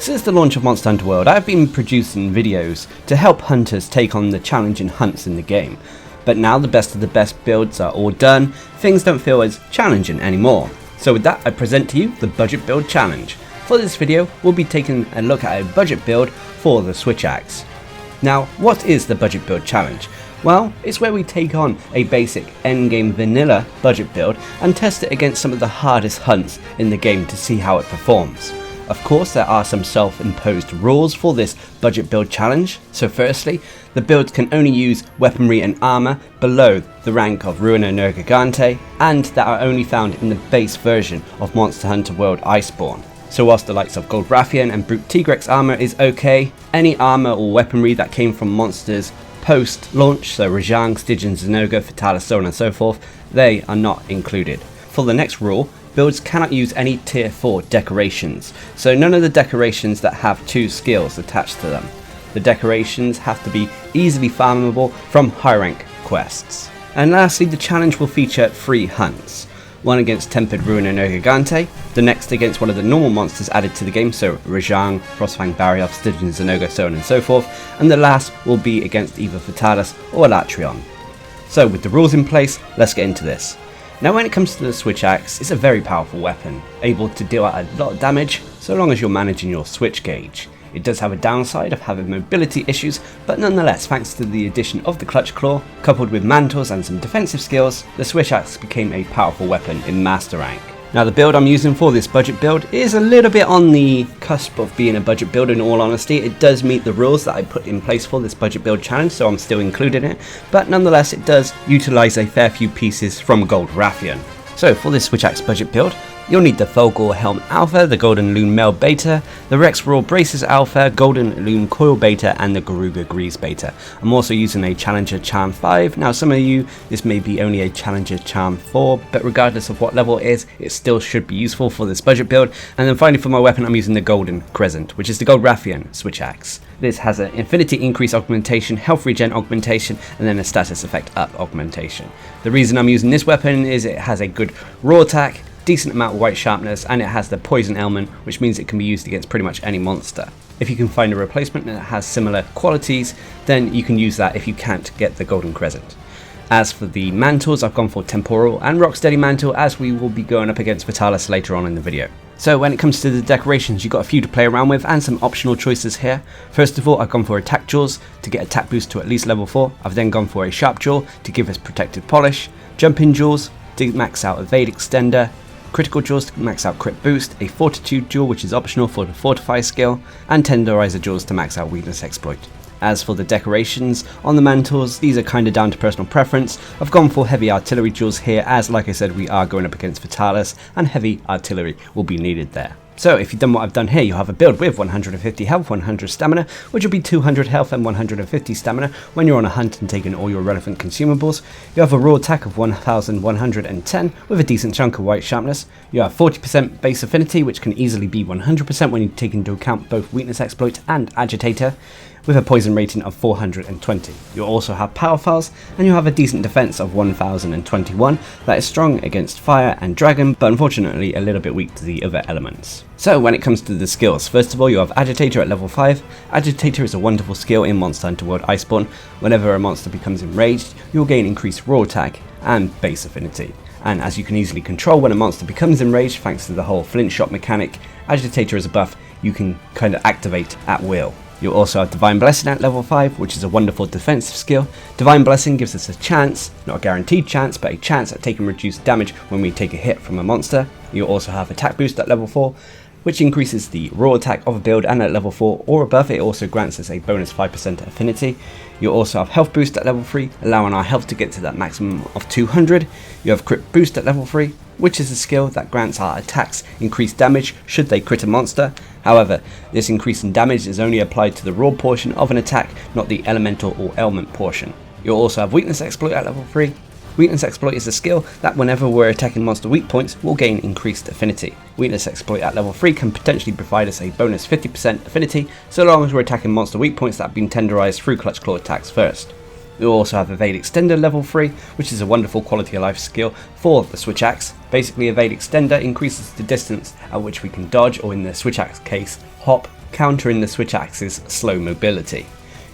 Since the launch of Monster Hunter World, I have been producing videos to help hunters take on the challenging hunts in the game. But now the best of the best builds are all done, things don't feel as challenging anymore. So with that, I present to you the Budget Build Challenge. For this video, we'll be taking a look at a budget build for the Switch Axe. Now, what is the Budget Build Challenge? Well, it's where we take on a basic endgame vanilla budget build and test it against some of the hardest hunts in the game to see how it performs. Of course, there are some self-imposed rules for this budget build challenge. So firstly, the builds can only use weaponry and armor below the rank of Ruiner no Gigante, and that are only found in the base version of Monster Hunter World Iceborne. So whilst the likes of Gold Rathian and Brute Tigrex armor is okay, any armor or weaponry that came from monsters post-launch, so Rajang, Stygian, Zenoga, Fatalis, so on and so forth, they are not included. For the next rule, builds cannot use any tier 4 decorations, so none of the decorations that have 2 skills attached to them. The decorations have to be easily farmable from high rank quests. And lastly, the challenge will feature 3 hunts. One against Tempered Ruiner no Gigante, the next against one of the normal monsters added to the game, so Rajang, Frostfang, Barioth, Stygian, Zenoga, so on and so forth, and the last will be against either Fatalis or Elatrion. So with the rules in place, let's get into this. Now when it comes to the Switch Axe, it's a very powerful weapon, able to deal out a lot of damage so long as you're managing your switch gauge. It does have a downside of having mobility issues, but nonetheless, thanks to the addition of the Clutch Claw, coupled with mantles and some defensive skills, the Switch Axe became a powerful weapon in Master Rank. Now the build I'm using for this budget build is a little bit on the cusp of being a budget build. In all honesty, it does meet the rules that I put in place for this budget build challenge, so I'm still including it, but nonetheless it does utilise a fair few pieces from Gold Rathian. So for this Switch Axe budget build, you'll need the Fulgor Helm Alpha, the Golden Loon Mel Beta, the Rex Raw Braces Alpha, Golden Loon Coil Beta, and the Garuga Grease Beta. I'm also using a Challenger Charm 5. Now some of you, this may be only a Challenger Charm 4, but regardless of what level it is, it still should be useful for this budget build. And then finally for my weapon, I'm using the Golden Crescent, which is the Gold Rathian Switch Axe. This has an Infinity Increase augmentation, Health Regen augmentation, and then a Status Effect Up augmentation. The reason I'm using this weapon is it has a good raw attack, decent amount of white sharpness, and it has the poison element, which means it can be used against pretty much any monster. If you can find a replacement that has similar qualities, then you can use that if you can't get the Golden Crescent. As for the mantles, I've gone for Temporal and Rocksteady Mantle, as we will be going up against Fatalis later on in the video. So when it comes to the decorations, you've got a few to play around with and some optional choices here. First of all, I've gone for Attack Jaws to get attack boost to at least level 4. I've then gone for a Sharp Jaw to give us Protective Polish, Jumping Jaws to max out Evade Extender, Critical Jaws to max out Crit Boost, a Fortitude Jaw which is optional for the Fortify skill, and Tenderizer Jaws to max out Weakness Exploit. As for the decorations on the mantles, these are kinda down to personal preference. I've gone for Heavy Artillery Jaws here, as like I said, we are going up against Fatalis, and heavy artillery will be needed there. So if you've done what I've done here, you'll have a build with 150 health, 100 stamina, which will be 200 health and 150 stamina when you're on a hunt and taking all your relevant consumables. You have a raw attack of 1110 with a decent chunk of white sharpness. You have 40% base affinity, which can easily be 100% when you take into account both weakness exploit and agitator, with a poison rating of 420. You'll also have power files, and you'll have a decent defense of 1021 that is strong against fire and dragon, but unfortunately a little bit weak to the other elements. So when it comes to the skills, first of all you have Agitator at level 5. Agitator is a wonderful skill in Monster Hunter World Iceborne. Whenever a monster becomes enraged, you'll gain increased raw attack and base affinity. And as you can easily control when a monster becomes enraged thanks to the whole flint shot mechanic, Agitator is a buff you can kind of activate at will. You'll also have Divine Blessing at level 5, which is a wonderful defensive skill. Divine Blessing gives us a chance, not a guaranteed chance, but a chance at taking reduced damage when we take a hit from a monster. You'll also have Attack Boost at level 4, which increases the raw attack of a build, and at level 4 or above it also grants us a bonus 5% affinity. You'll also have Health Boost at level 3, allowing our health to get to that maximum of 200. You have Crit Boost at level 3, which is a skill that grants our attacks increased damage should they crit a monster. However, this increase in damage is only applied to the raw portion of an attack, not the elemental or element portion. You'll also have Weakness Exploit at level 3. Weakness Exploit is a skill that whenever we're attacking monster weak points will gain increased affinity. Weakness Exploit at level 3 can potentially provide us a bonus 50% affinity so long as we're attacking monster weak points that have been tenderized through Clutch Claw attacks first. You also have Evade Extender level 3, which is a wonderful quality of life skill for the Switch Axe. Basically, Evade Extender increases the distance at which we can dodge, or in the Switch Axe case, hop, countering the switch axe's slow mobility.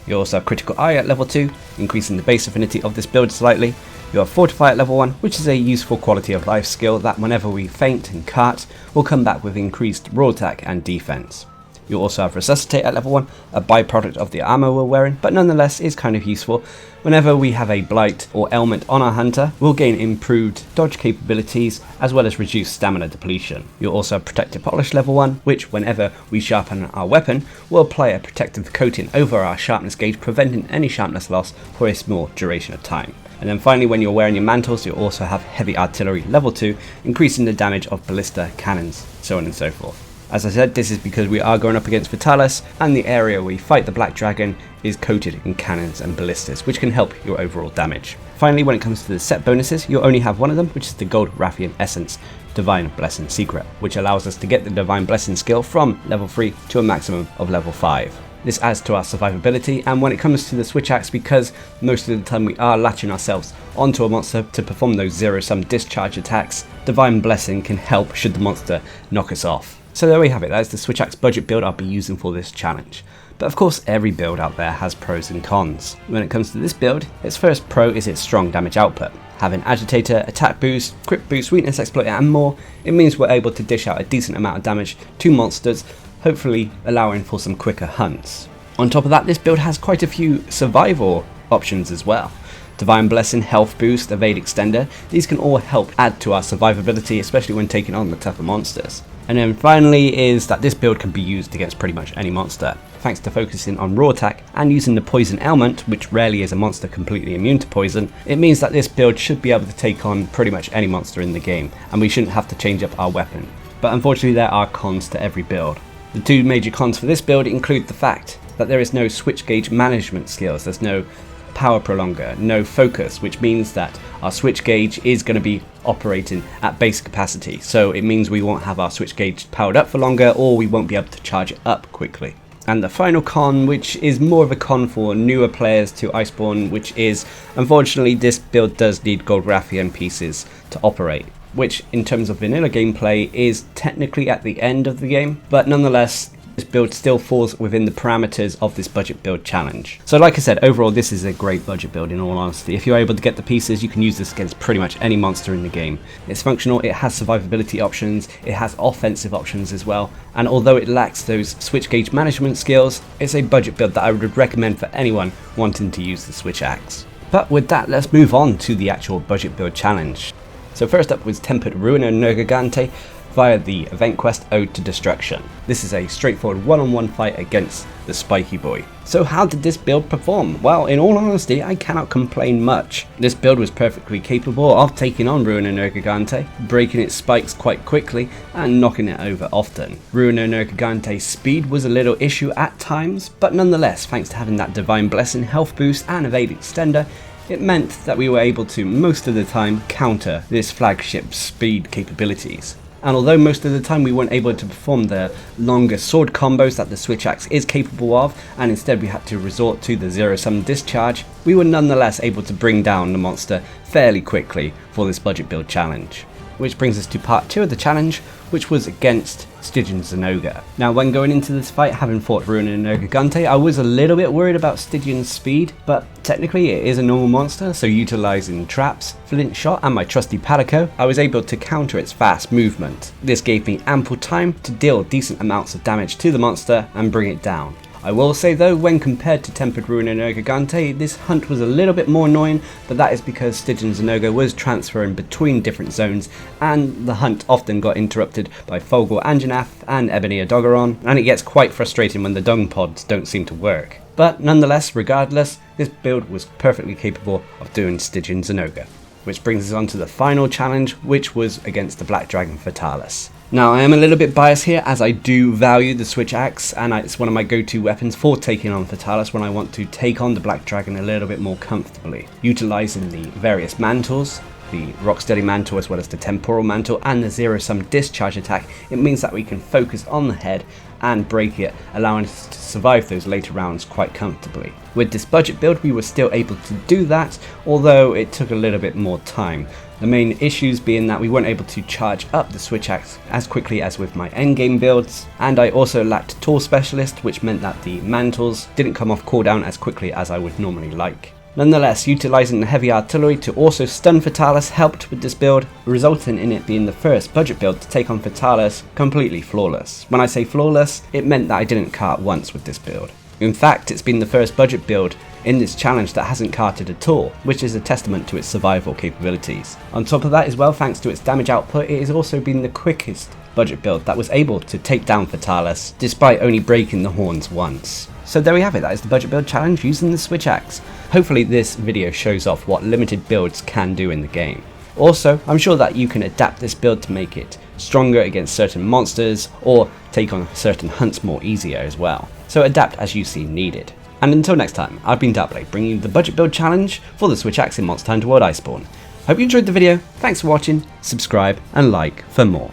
You also have Critical Eye at level 2, increasing the base affinity of this build slightly. You have Fortify at level 1, which is a useful quality of life skill that whenever we faint and cart will come back with increased raw attack and defense. You also have Resuscitate at level 1, a byproduct of the armor we're wearing, but nonetheless is kind of useful. Whenever we have a blight or ailment on our hunter, we'll gain improved dodge capabilities as well as reduced stamina depletion. You'll also have Protective Polish level 1, which whenever we sharpen our weapon, will apply a protective coating over our sharpness gauge, preventing any sharpness loss for a small duration of time. And then finally, when you're wearing your mantles, you'll also have Heavy Artillery level 2, increasing the damage of ballista, cannons, so on and so forth. As I said, this is because we are going up against Vitalis, and the area we fight the Black Dragon is coated in cannons and ballistas, which can help your overall damage. Finally, when it comes to the set bonuses, you'll only have one of them, which is the Gold Rathian Essence Divine Blessing Secret, which allows us to get the Divine Blessing skill from level 3 to a maximum of level 5. This adds to our survivability, and when it comes to the switch axe, because most of the time we are latching ourselves onto a monster to perform those zero-sum discharge attacks, Divine Blessing can help should the monster knock us off. So there we have it, that is the switch axe budget build I'll be using for this challenge. But of course every build out there has pros and cons. When it comes to this build, its first pro is its strong damage output. Having Agitator, Attack Boost, Crit Boost, Weakness Exploiter and more, it means we're able to dish out a decent amount of damage to monsters, hopefully allowing for some quicker hunts. On top of that, this build has quite a few survival options as well. Divine Blessing, Health Boost, Evade Extender, these can all help add to our survivability, especially when taking on the tougher monsters. And then finally is that this build can be used against pretty much any monster. Thanks to focusing on raw attack and using the poison ailment, which rarely is a monster completely immune to poison, it means that this build should be able to take on pretty much any monster in the game, and we shouldn't have to change up our weapon. But unfortunately there are cons to every build. The two major cons for this build include the fact that there is no switch gauge management skills, there's no power prolonger, no focus, which means that our switch gauge is going to be operating at base capacity, so it means we won't have our switch gauge powered up for longer, or we won't be able to charge it up quickly. And the final con, which is more of a con for newer players to Iceborne, which is unfortunately this build does need Gold Rathian pieces to operate, which in terms of vanilla gameplay is technically at the end of the game, but nonetheless this build still falls within the parameters of this budget build challenge. So like I said, overall this is a great budget build in all honesty. If you're able to get the pieces, you can use this against pretty much any monster in the game. It's functional, it has survivability options, it has offensive options as well, and although it lacks those switch gauge management skills, it's a budget build that I would recommend for anyone wanting to use the switch axe. But with that, let's move on to the actual budget build challenge. So first up was Tempered Ruiner Nergigante via the event quest Ode to Destruction. This is a straightforward one-on-one fight against the Spiky Boy. So how did this build perform? Well, in all honesty, I cannot complain much. This build was perfectly capable of taking on Ruiner Nergigante, breaking its spikes quite quickly and knocking it over often. Ruiner Nergigante's speed was a little issue at times, but nonetheless, thanks to having that Divine Blessing, Health Boost and Evade Extender, it meant that we were able to most of the time counter this flagship's speed capabilities. And although most of the time we weren't able to perform the longer sword combos that the switch axe is capable of, and instead we had to resort to the zero-sum discharge, we were nonetheless able to bring down the monster fairly quickly for this budget build challenge. Which brings us to part 2 of the challenge, which was against Stygian Zinogre. Now when going into this fight, having fought Ruiner Nergigante, I was a little bit worried about Stygian's speed, but technically it is a normal monster, so utilising traps, flint shot and my trusty palico, I was able to counter its fast movement. This gave me ample time to deal decent amounts of damage to the monster and bring it down. I will say though, when compared to Tempered Ruiner Nergigante, this hunt was a little bit more annoying, but that is because Stygian Zinogre was transferring between different zones, and the hunt often got interrupted by Fogel Anjanath and Ebony Adogaron, and it gets quite frustrating when the dung pods don't seem to work. But nonetheless, regardless, this build was perfectly capable of doing Stygian Zinogre. Which brings us on to the final challenge, which was against the Black Dragon Fatalis. Now I am a little bit biased here, as I do value the switch axe, and it's one of my go-to weapons for taking on Fatalis when I want to take on the Black Dragon a little bit more comfortably. Utilising the various mantles, the Rocksteady mantle as well as the Temporal mantle and the zero-sum discharge attack, it means that we can focus on the head and break it, allowing us to survive those later rounds quite comfortably. With this budget build we were still able to do that, although it took a little bit more time. The main issues being that we weren't able to charge up the switch axe as quickly as with my endgame builds, and I also lacked tool specialist, which meant that the mantles didn't come off cooldown as quickly as I would normally like. Nonetheless, utilising the heavy artillery to also stun Fatalis helped with this build, resulting in it being the first budget build to take on Fatalis completely flawless. When I say flawless, it meant that I didn't cart once with this build. In fact, it's been the first budget build in this challenge that hasn't carted at all, which is a testament to its survival capabilities. On top of that as well, thanks to its damage output, it has also been the quickest budget build that was able to take down Fatalis, despite only breaking the horns once. So there we have it, that is the budget build challenge using the switch axe. Hopefully this video shows off what limited builds can do in the game. Also, I'm sure that you can adapt this build to make it stronger against certain monsters, or take on certain hunts more easier as well. So adapt as you see needed. And until next time, I've been Darcblade, bringing you the budget build challenge for the switch axe in Monster Hunter World Iceborne. Hope you enjoyed the video, thanks for watching, subscribe and like for more.